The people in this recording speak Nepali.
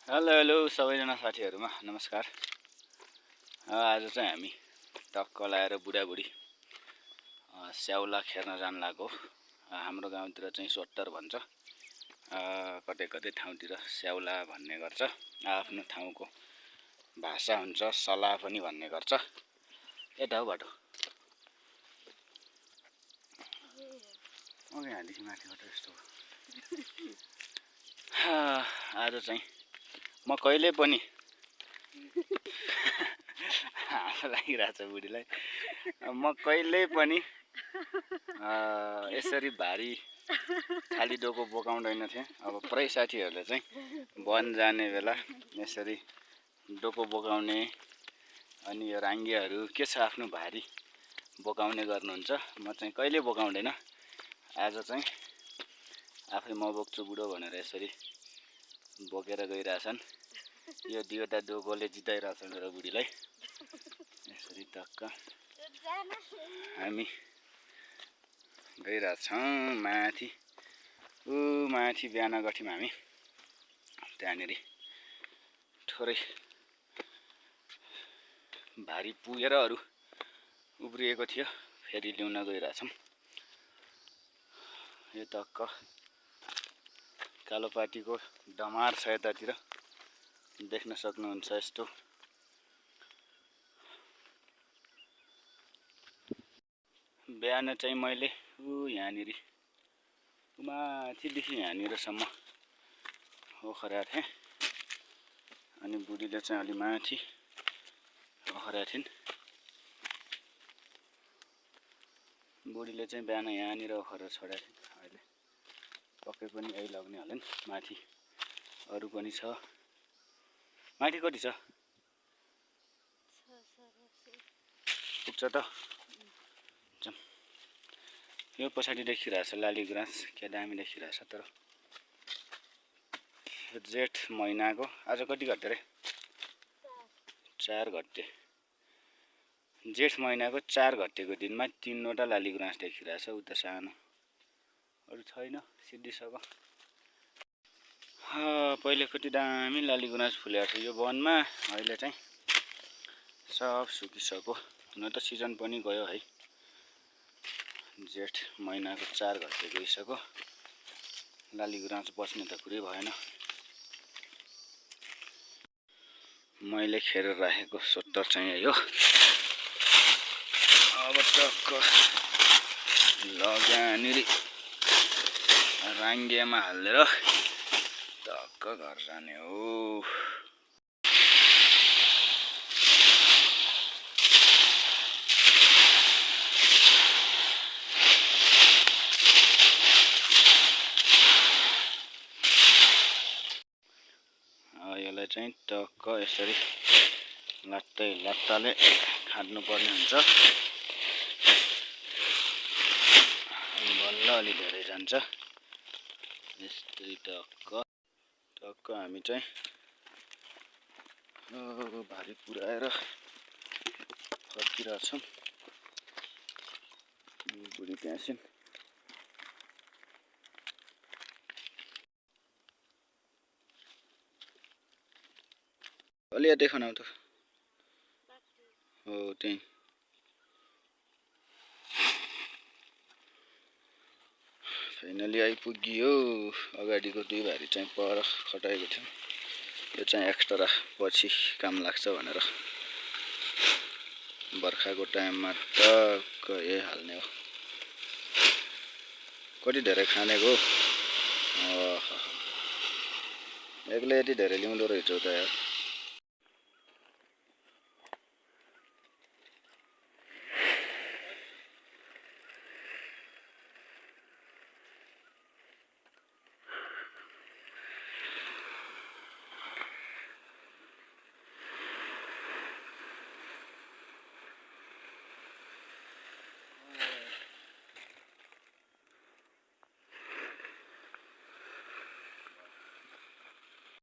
हेलो हेलो सबैजना साथीहरुमा नमस्कार। आज चाहिँ हामी टक्क लाएर बुढाबुढी स्याउला खेर्न जान लागेको। हाम्रो गाउँतिर चाहिँ सोट्टर भन्छ, कतै कतै ठाउँतिर स्याउला भन्ने गर्छ। आफ्नो ठाउँको भाषा हुन्छ, सला पनि भन्ने गर्छ। यता हो बाटो ओके, यहाँदेखि माथिबाट यस्तो हो। आज चाहिँ म कहिले पनि हाँसो लागिरहेछ बुढीलाई। म कहिले पनि यसरी भारी खाली डोको बोकाउँदैन थिएँ। अब पुरै साथीहरूले चाहिँ वन जाने बेला यसरी डोको बोकाउने अनि यो राङ्गियाहरू के छ आफ्नो भारी बोकाउने गर्नुहुन्छ। म चाहिँ कहिले बोकाउँदैन। आज चाहिँ आफै म बोक्छु बुढो भनेर यसरी बोकेर गइरहेछन्। यो दुईवटा डोकोले जिताइरहेछ मेरो बुढीलाई। यसरी टक्क हामी गइरहेछौँ माथि। माथि बिहानगठीमा हामी त्यहाँनिर थोरै भारी पुगेर अरू उब्रिएको थियो, फेरि ल्याउन गइरहेछौँ। यो टक्क कालोपाटीको डमार छ, यतातिर देख्न सक्नुहुन्छ। यस्तो बिहान चाहिँ मैले यहाँनिर माथिदेखि यहाँनिरसम्म ओखर्या थिएँ, अनि बुढीले चाहिँ अलि माथि ओखर्या थिइन्। बुढीले चाहिँ बिहान यहाँनिर ओखरेर छोड्या थिइन्। अहिले पक्कै पनि आइलाग्ने होलान्। माथि अरू पनि छ। माथि कति छ पुग्छ त। यो पछाडि देखिरहेछ लाली गुराँस, के दामी देखिरहेछ। तर जेठ महिनाको आज कति घट्टे रे? 4 घट्टे। जेठ महिनाको 4 घट्टेको दिनमा 3वटा लाली गुराँस देखिरहेछ। उता सानो अरू छैन, सिद्धिसक्यो। पहिले कति दामी लाली गुराँस फुलेको थियो यो वनमा। अहिले चाहिँ सब सुकिसक्यो। हुन त सिजन पनि गयो है। जेठ महिनाको 4 घट्टे गइसक्यो। लाली गुराँस बस्ने त कुरै भएन। मैले खेरेर राखेको सोट्टर चाहिँ यो। अब टक्क लग्यानिर राङ्गियामा हालेर टक्क घर जाने हो। यसलाई चाहिँ टक्क यसरी लात्तै लात्ताले खाड्नु पर्ने हुन्छ। बल्ल अलि धेरै जान्छ। यस्तै टक्क हामी चाहिँ भारी पुऱ्याएर फर्किरहेछौँ। बुढी त्यहाँ छिन्। अलि यतै खनाउ त। हो त्यही। फाइनली आइपुगियो। अगाडिको 2 भारी चाहिँ पर खटाएको थियो। यो चाहिँ एक्स्ट्रा पछि काम लाग्छ भनेर बर्खाको टाइममा टक्क हाल्ने हो। कति धेरै खानेको एक्लै यति धेरै ल्याउँदो रहेछौ त यार।